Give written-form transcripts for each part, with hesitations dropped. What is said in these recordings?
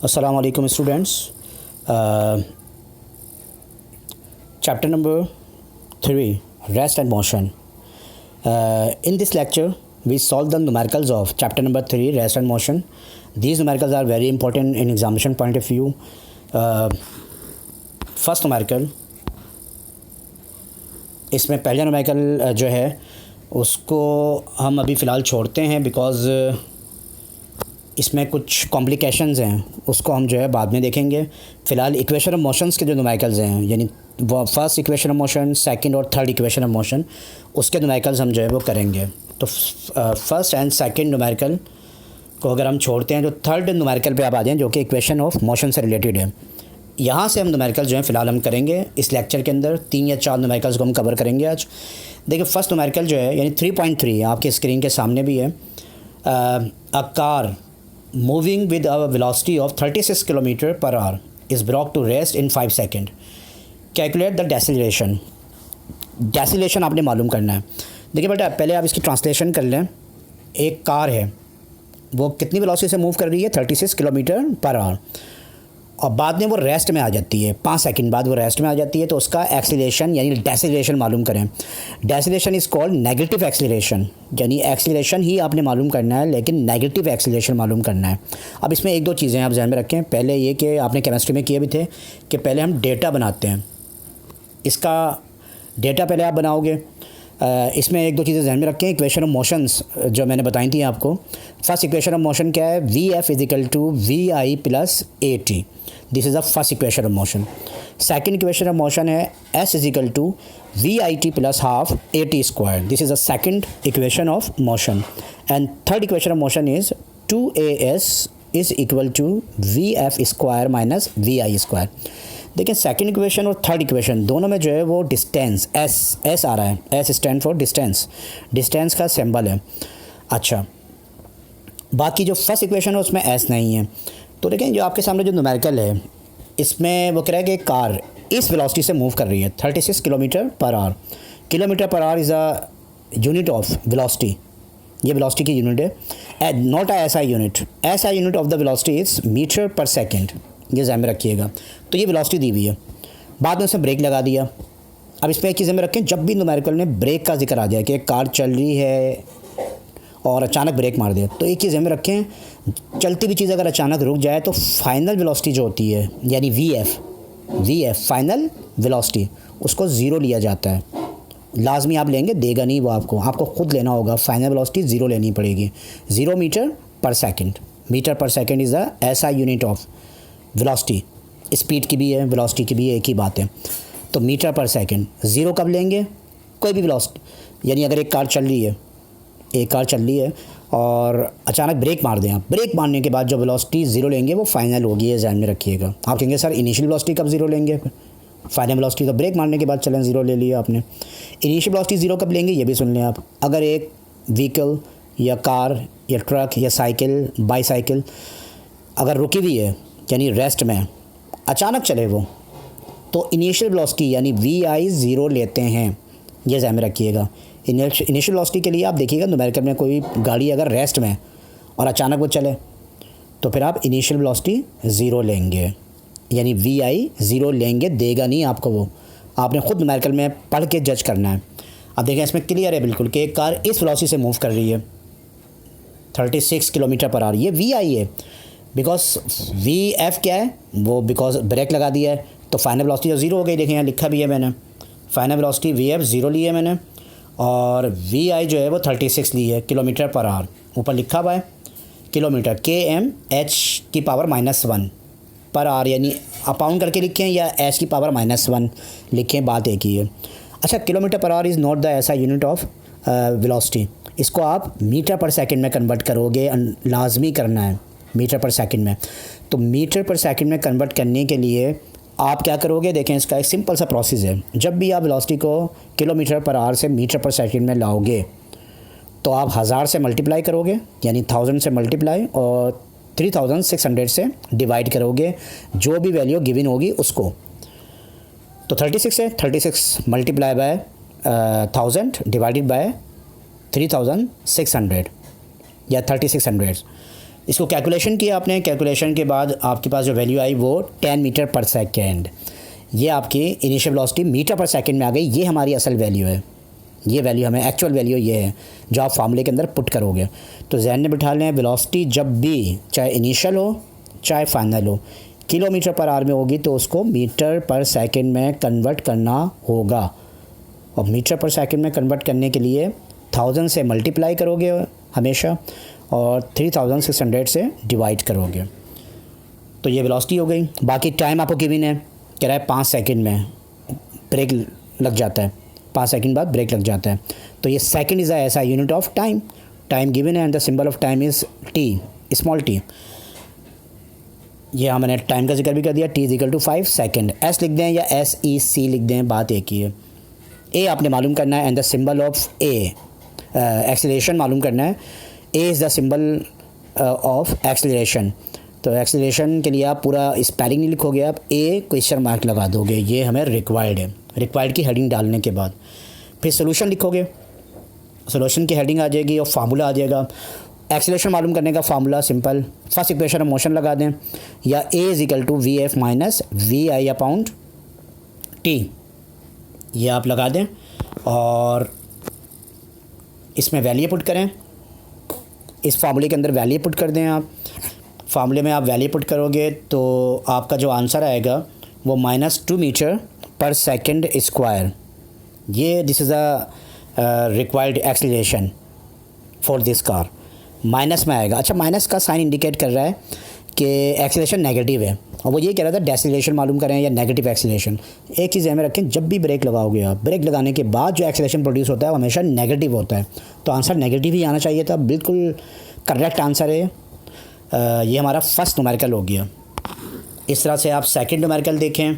Assalamu alaikum students. Chapter number 3, Rest and Motion. In this lecture we solve the numericals of chapter number 3, Rest and Motion. These numericals are very important in examination point of view. First numerical, इसमें पहला numerical जो है उसको हम अभी फ़िलहाल छोड़ते हैं बिकॉज़ इसमें कुछ कॉम्प्लिकेशंस हैं, उसको हम जो है बाद में देखेंगे. फ़िलहाल इक्वेशन ऑफ मोशंस के जो न्यूमेरिकल्स हैं, यानी वो first equation of motion, second और थर्ड इक्वेशन ऑफ मोशन, उसके न्यूमेरिकल्स हम जो है वो करेंगे. तो फर्स्ट एंड सेकंड न्यूमेरिकल को अगर हम छोड़ते हैं, जो थर्ड न्यूमेरिकल पे आप आ जाएँ जो कि इक्वेशन ऑफ मोशन से रिलेटेड है, यहाँ से हम न्यूमेरिकल जो है फ़िलहाल हम करेंगे इस लेक्चर के अंदर. 3 या 4 न्यूमेरिकल्स को हम कवर करेंगे आज. देखिए फर्स्ट न्यूमेरिकल जो है यानी 3.3 आपके स्क्रीन के सामने भी है. A car moving with a velocity of 36 km per hour is brought to rest in 5 seconds. Calculate the deceleration. Deceleration आपने मालूम करना है. देखिए बेटा पहले आप इसकी ट्रांसलेशन कर लें. एक कार है, वो कितनी वेलोसिटी से मूव कर रही है? 36 किलोमीटर पर आवर, और बाद में वो रेस्ट में आ जाती है. 5 सेकंड बाद वो रेस्ट में आ जाती है, तो उसका एक्सीलरेशन यानी डेसिलेशन मालूम करें. डेसिलेशन इज़ कॉल्ड नेगेटिव एक्सीलरेशन, यानी एक्सीलरेशन ही आपने मालूम करना है लेकिन नेगेटिव एक्सीलरेशन मालूम करना है. अब इसमें एक दो चीज़ें आप ध्यान में रखें. पहले ये कि आपने केमिस्ट्री में किए भी थे कि पहले हम डेटा बनाते हैं. इसका डेटा पहले आप बनाओगे. इसमें एक दो चीज़ें ध्यान में रखें. इक्वेशन ऑफ मोशंस जो मैंने बताई थी आपको. फर्स्ट इक्वेशन ऑफ मोशन क्या है? V f is equal to v i plus a t. This is the first equation of motion. Second equation of motion है s is equal to v i t plus half a t square. This is the second equation of motion. And third equation of motion is 2as is equal to v f square minus v i square. देखिए second equation और third equation दोनों में जो है वो distance S आ रहा है. S stand for distance का सिंबल है. अच्छा, बाकी जो फर्स्ट इक्वेशन है उसमें एस नहीं है. तो देखें जो आपके सामने जो न्यूमेरिकल है इसमें वो कह रहा है कि कार इस वेलोसिटी से मूव कर रही है 36 kilometre per hour. Kilometre per hour is a unit of velocity. ये वेलोसिटी की यूनिट है, not a SI unit. SI unit of the velocity is metre per second. ये ध्यान में रखिएगा. तो ये वेलोसिटी दी हुई है, बाद में उसने ब्रेक लगा दिया. अब इस पर एक चीज़ में रखें, जब भी न्यूमेरिकल में ब्रेक का जिक्र आ जाए कि एक कार चल रही है और अचानक ब्रेक मार दे, तो एक चीज़ में रखें, चलती हुई चीज़ अगर अचानक रुक जाए तो फाइनल वेलोसिटी जो होती है यानी वी एफ फाइनल वेलोसिटी, उसको ज़ीरो लिया जाता है. लाजमी आप लेंगे, देगा नहीं वो आपको खुद लेना होगा. फाइनल वेलोसिटी ज़ीरो लेनी पड़ेगी. 0 metre per second. Metre per second is the SI unit of velocity. Speed की भी है, वेलोसिटी की भी है, एक ही बात है. तो मीटर पर सेकेंड. ज़ीरो कब लेंगे? कोई भी वेलोसिटी, यानी अगर एक कार चल रही है और अचानक ब्रेक मार दें आप, ब्रेक मारने के बाद जो वेलोसिटी ज़ीरो लेंगे वो फाइनल होगी. ये ध्यान में रखिएगा. आप कहेंगे सर इनिशियल वेलोसिटी कब ज़ीरो लेंगे? फाइनल वेलोसिटी तो ब्रेक मारने के बाद चलें, ज़ीरो ले लिया आपने. इनिशियल वेलोसिटी ज़ीरो कब लेंगे ये भी सुन लें आप. अगर एक व्हीकल या कार या ट्रक या साइकिल बाईसाइकिल अगर रुकी हुई है यानी रेस्ट में, अचानक चले वो, तो इनिशियल वेलोसिटी यानी वी आई ज़ीरो लेते हैं. ये ध्यान में रखिएगा. इनिशियल वेलोसिटी के लिए आप देखिएगा न्यूमेरिकल में कोई गाड़ी अगर रेस्ट में और अचानक वो चले तो फिर आप इनिशियल वेलोसिटी ज़ीरो लेंगे, यानी वी आई ज़ीरो लेंगे. देगा नहीं आपको वो, आपने ख़ुद न्यूमेरिकल में पढ़ के जज करना है. अब देखें इसमें क्लियर है बिल्कुल कि एक कार इस वेलोसिटी से मूव कर रही है 36 किलोमीटर पर आवर. ये वी आई है बिकॉज वी एफ क्या है वो, बिकॉज ब्रेक लगा दिया है तो फाइनल वेलोसिटी तो ज़ीरो हो गई. देखें यहाँ लिखा भी है मैंने, final velocity v f zero ली है मैंने, और वी आई जो है वो 36 ली है किलोमीटर पर आवर. ऊपर लिखा हुआ है किलोमीटर, kmh⁻⁻1 पर आवर, यानी अपाउंड करके लिखें या h की पावर -1 लिखें, बात एक ही है. अच्छा, kilometre per hour is not the ऐसा यूनिट ऑफ वेलोसिटी. इसको आप मीटर पर सेकंड में कन्वर्ट करोगे, लाजमी करना है मीटर पर सेकंड में. तो मीटर पर सेकंड में कन्वर्ट करने के लिए आप क्या करोगे? देखें इसका एक सिंपल सा प्रोसेस है. जब भी आप वेलोसिटी को किलोमीटर पर आवर से मीटर पर सेकंड में लाओगे तो आप 1000 से मल्टीप्लाई करोगे, यानी 1000 से मल्टीप्लाई और 3600 से डिवाइड करोगे, जो भी वैल्यू गिवन होगी उसको. तो 36 है, 36 मल्टीप्लाई बाय 1000 डिवाइडेड बाय 3600 या 3600. इसको कैलकुलेशन किया आपने, कैलकुलेशन के बाद आपके पास जो वैल्यू आई वो 10 मीटर पर सेकेंड, ये आपकी इनिशियल वेलोसिटी मीटर पर सेकंड में आ गई। ये हमारी असल वैल्यू है, ये वैल्यू हमें एक्चुअल वैल्यू ये है जो आप फार्मूले के अंदर पुट करोगे। तो जहन में बिठा लें, वेलोसिटी जब भी चाहे इनिशियल हो चाहे फाइनल हो किलोमीटर पर आवर में होगी तो उसको मीटर पर सेकंड में कन्वर्ट करना होगा। और मीटर पर सेकंड में कन्वर्ट करने के लिए 1000 से मल्टीप्लाई करोगे हमेशा और 3600 से डिवाइड करोगे, तो ये वेलोसिटी हो गई। बाकी टाइम आपको गिवन है, कह रहा है 5 सेकंड में ब्रेक लग जाता है, 5 सेकंड बाद ब्रेक लग जाता है। तो ये सेकंड इज़ ऐसा unit of time, time given है and the symbol of time is t, small t. ये मैंने टाइम का जिक्र भी कर दिया, t is equal to 5 second. S लिख दें या SEC लिख दें, बात एक ही है। ए आपने मालूम करना है and the symbol of A, acceleration मालूम करना है। A is the symbol of acceleration. तो एक्सीलरेशन के लिए आप पूरा स्पेलिंग नहीं लिखोगे, आप ए क्वेश्चन मार्क लगा दोगे, ये हमें रिक्वायर्ड है। रिक्वायर्ड की हेडिंग डालने के बाद फिर सोल्यूशन लिखोगे, सोल्यूशन की हेडिंग आ जाएगी और फार्मूला आ जाएगा। एक्सीलरेशन मालूम करने का फार्मूला सिंपल, फर्स्ट इक्वेशन में मोशन लगा दें, या a is equal to VF minus VI upon t, ये आप लगा दें और इसमें वैल्यू पुट करें, इस फार्मूले के अंदर वैल्यू पुट कर दें। आप फार्मूले में आप वैल्यू पुट करोगे तो आपका जो आंसर आएगा वो -2 मीटर पर सेकंड स्क्वायर, ये this is a required acceleration for this car, minus में आएगा। अच्छा, माइनस का साइन इंडिकेट कर रहा है कि एक्सीलरेशन नेगेटिव है, और वो ये कह रहा था डेसिलेशन मालूम करें या नेगेटिव एक्सीलरेशन। एक चीज़ में रखें, जब भी ब्रेक लगाओगे आप, ब्रेक लगाने के बाद जो एक्सीलरेशन प्रोड्यूस होता है वो हमेशा नेगेटिव होता है, तो आंसर नेगेटिव ही आना चाहिए था। बिल्कुल करेक्ट आंसर है। ये हमारा फर्स्ट न्यूमेरिकल हो गया। इस तरह से आप सेकंड न्यूमेरिकल देखें।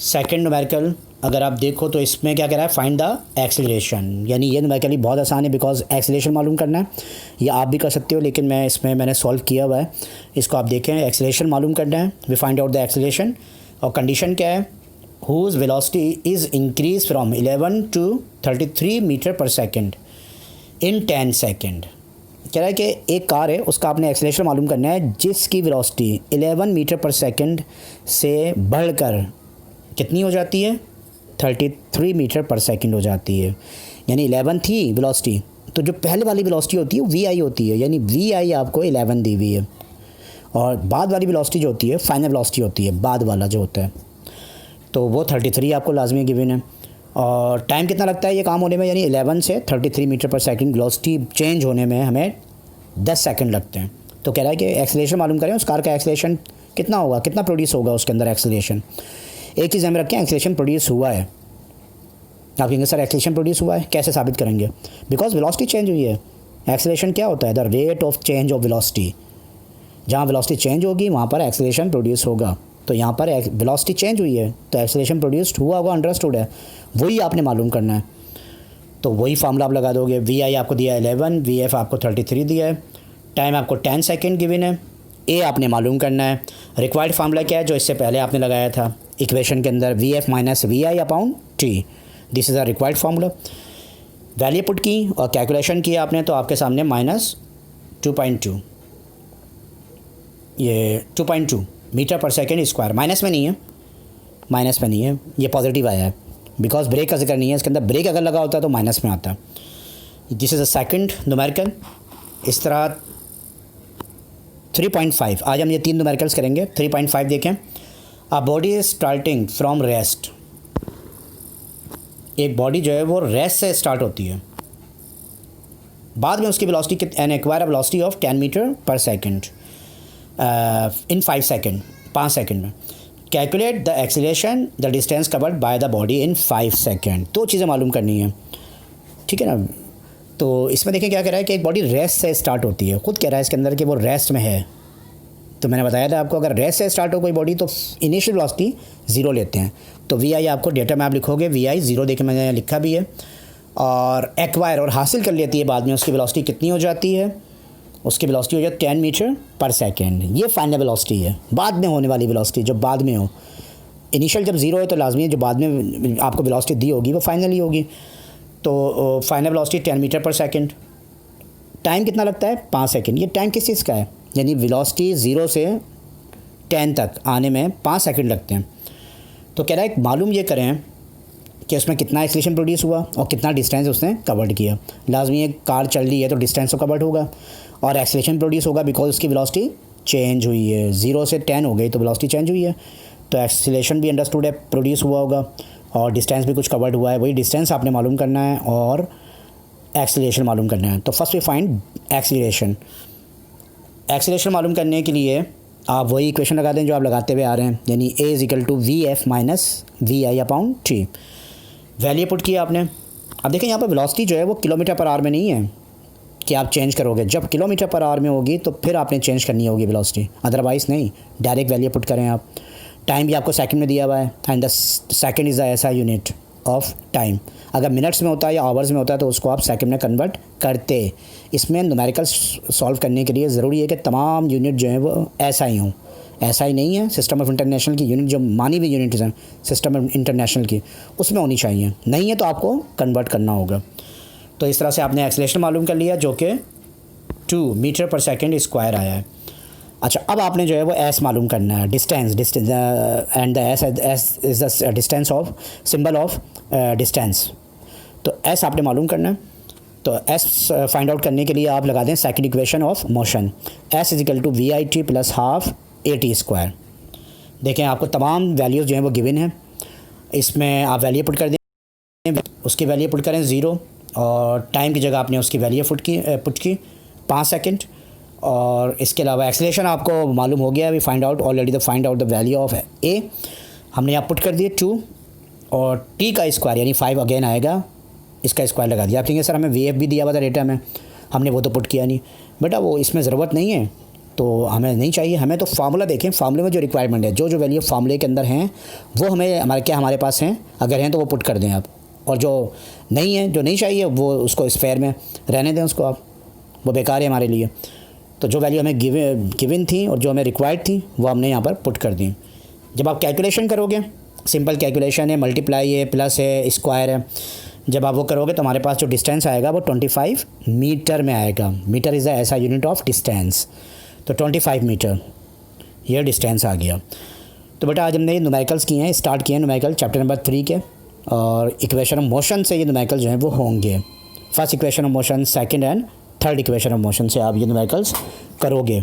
सेकंड न्यूमेरिकल अगर आप देखो तो इसमें क्या कह रहा है, फाइंड द एक्सीलरेशन, यानी ये न्यूमेरिकल बहुत आसान है बिकॉज एक्सीलरेशन मालूम करना है। ये आप भी कर सकते हो, लेकिन मैंने सॉल्व किया हुआ है, इसको आप देखें। एक्सीलरेशन मालूम करना है, we find out the acceleration, और कंडीशन क्या है, whose velocity is increase from 11 to 33 metre per second in 10 second. कह रहा है कि एक कार है, उसका आपने एक्सीलरेशन मालूम करना है जिसकी वेलोसिटी 11 मीटर पर सेकेंड से बढ़कर कितनी हो जाती है, 33 मीटर पर सेकंड हो जाती है। यानी 11 थी वेलोसिटी, तो जो पहले वाली वेलोसिटी होती है वो VI होती है, यानी VI आपको 11 दी हुई है, और बाद वाली वेलोसिटी जो होती है फाइनल वेलोसिटी होती है, बाद वाला जो होता है, तो वो 33 आपको लाजमी गिवन है। और टाइम कितना लगता है ये काम होने में, यानी 11 से 33 मीटर पर सेकंड वेलोसिटी चेंज होने में हमें 10 सेकंड लगते हैं। तो कह रहा है कि एक्सीलरेशन मालूम करें, उस कार का एक्सीलरेशन कितना होगा, कितना प्रोड्यूस होगा उसके अंदर एक्सीलरेशन। एक चीज़ हमें रखें, एक्सीलरेशन प्रोड्यूस हुआ है। आप कहेंगे सर एक्सीलरेशन प्रोड्यूस हुआ है, कैसे साबित करेंगे, बिकॉज वेलोसिटी चेंज हुई है। एक्सीलरेशन क्या होता है, the rate of change of velocity, जहाँ वेलोसिटी चेंज होगी वहाँ पर एक्सीलरेशन प्रोड्यूस होगा। तो यहाँ पर वेलोसिटी चेंज हुई है तो एक्सीलरेशन प्रोड्यूस्ड हुआ होगा, अंडरस्टूड है, वही आपने मालूम करना है। तो वही फार्मूला आप लगा दोगे। VI आपको दिया है 11, VF आपको 33 दिया है, टाइम आपको 10 सेकेंड गिवन है, ए आपने मालूम करना है। रिक्वायर्ड फार्मूला क्या है, जो इससे पहले आपने लगाया था इक्वेशन के अंदर, VF minus VI upon T, this is a required formula. Value put की और कैलकुलेशन किया आपने, तो आपके सामने -2.2, ये 2.2 metre per second square, minus में नहीं है, माइनस में नहीं है, ये पॉजिटिव आया है बिकॉज ब्रेक का जिक्र नहीं है इसके अंदर। ब्रेक अगर लगा होता तो माइनस में आता। This is a second numerical. इस तरह 3.5, आज हम ये 3 न्यूमेरिकल्स करेंगे। 3.5 देखें, a body is starting from rest, एक बॉडी जो है वो रेस्ट से स्टार्ट होती है, बाद में उसकी velocity an acquire velocity of 10 metre per second in 5 second, 5 second में। Calculate the acceleration the distance covered by the body in 5 second. 2 चीज़ें मालूम करनी है, ठीक है ना। तो इसमें देखें क्या कह रहा है कि एक बॉडी रेस्ट से स्टार्ट होती है, खुद कह रहा है इसके अंदर कि वो रेस्ट में है। तो मैंने बताया था आपको, अगर रेस्ट से स्टार्ट हो कोई बॉडी तो इनिशियल वेलोसिटी 0 लेते हैं। तो VI आपको डेटा में आप लिखोगे, VI 0 देखे मैंने लिखा भी है, और एक्वायर और हासिल कर लेती है बाद में उसकी वेलोसिटी कितनी हो जाती है, उसकी वेलोसिटी हो जाती है 10 मीटर पर सेकेंड। ये फाइनल वेलोसिटी है, बाद में होने वाली वेलोसिटी, जो बाद में हो। इनिशियल जब 0 है तो लाजमी है जो बाद में आपको वेलोसिटी दी होगी वो फाइनल ही होगी। तो final velocity 10 metre per second, time कितना लगता है 5 सेकंड। ये टाइम किस चीज़ का है, यानी वेलोसिटी 0 से 10 तक आने में 5 सेकंड लगते हैं। तो कह रहा है मालूम ये करें कि उसमें कितना एक्सीलरेशन प्रोड्यूस हुआ और कितना डिस्टेंस उसने कवर्ड किया। लाजमी एक कार चल रही है तो डिस्टेंस तो कवर्ड होगा और एक्सीलरेशन प्रोड्यूस होगा बिकॉज उसकी वेलोसिटी चेंज हुई है, 0 से 10 हो गई तो वेलोसिटी चेंज हुई है, तो एक्सीलरेशन भी अंडरस्टूड है, प्रोड्यूस हुआ होगा और डिस्टेंस भी कुछ कवर्ड हुआ है। वही डिस्टेंस आपने मालूम करना है और एक्सीलरेशन मालूम करना है। तो first we find acceleration. Acceleration मालूम करने के लिए आप वही इक्वेशन लगा दें जो आप लगाते हुए आ रहे हैं, यानी a is equal to v f minus v i upon t. Value put किया आपने। अब देखें यहाँ पर वेलोसिटी जो है वो किलोमीटर पर आवर में नहीं है कि आप चेंज करोगे। जब किलोमीटर पर आवर में होगी तो फिर आपने चेंज करनी होगी वेलोसिटी, अदरवाइज़ नहीं। डायरेक्ट वैल्यू पुट करें आप। टाइम भी आपको सेकंड में दिया हुआ है and the second is the ऐसा यूनिट ऑफ टाइम। अगर मिनट्स में होता है या आवर्स में होता है तो उसको आप सेकंड में कन्वर्ट करते। इसमें न्यूमेरिकल सॉल्व करने के लिए ज़रूरी है कि तमाम यूनिट जो हैं वो ऐसा ही हों। ऐसा ही नहीं है, सिस्टम ऑफ इंटरनेशनल की यूनिट जो मानी हुई यूनिट्स हैं सिस्टम ऑफ इंटरनेशनल की उसमें होनी चाहिए, नहीं है तो आपको कन्वर्ट करना होगा। तो इस तरह से आपने एक्सीलरेशन मालूम कर लिया जो कि 2 मीटर पर सेकेंड स्क्वायर आया है। अच्छा, अब आपने जो है वो एस मालूम करना है, distance and the S is the distance of symbol of distance. तो एस आपने मालूम करना है। तो एस फाइंड आउट करने के लिए आप लगा दें second equation of motion, s is equal to v i t plus half a t square. देखें आपको तमाम वैल्यूज़ जो हैं वो गिवन है, इसमें आप वैल्यू पुट कर दें, उसकी वैल्यू पुट करें 0 और टाइम की जगह आपने उसकी वैल्यू पुट की 5 सेकंड। और इसके अलावा एक्सीलरेशन आपको मालूम हो गया अभी find out already. The find out the value of a हमने यहाँ पुट कर दिए 2 और टी का स्क्वायर यानी 5 अगेन आएगा, इसका स्क्वायर लगा दिया। आप कहेंगे सर हमें वी एफ भी दिया हुआ था डेटा में, हमने वो तो पुट किया नहीं। बेटा वो इसमें ज़रूरत नहीं है, तो हमें नहीं चाहिए। हमें तो फार्मूला देखें, फार्मूले में जो रिक्वायरमेंट है, जो वैल्यू फार्मूले के अंदर हैं वो हमें हमारे पास हैं, अगर हैं तो वो पुट कर दें आप। और जो नहीं है, जो नहीं चाहिए वो उसको स्फेयर में रहने दें उसको आप, वो बेकार है हमारे लिए। तो जो वैल्यू हमें गिवन थी और जो हमें रिक्वायर्ड थी वो हमने यहाँ पर पुट कर दी। जब आप कैलकुलेशन करोगे, सिंपल कैलकुलेशन है, मल्टीप्लाई है, प्लस है, स्क्वायर है, जब आप वो करोगे तो हमारे पास जो डिस्टेंस आएगा वो 25 मीटर में आएगा। मीटर इज़ ऐसा यूनिट ऑफ डिस्टेंस, तो 25 मीटर ये डिस्टेंस आ गया। तो बेटा आज हमने न्यूमेरिकल्स किए हैं, स्टार्ट किए हैं न्यूमेरिकल चैप्टर नंबर 3 के, और इक्वेशन ऑफ मोशन से ये न्यूमेरिकल जो हैं वो होंगे। First equation of motion, second and third equation of motion से आप ये न्यूमेरिकल्स करोगे।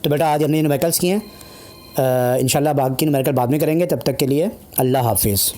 तो बेटा आज हमने न्यूमेरिकल्स किए हैं, इंशाल्लाह बाकी न्यूमेरिकल बाद में करेंगे। तब तक के लिए अल्लाह हाफिज़।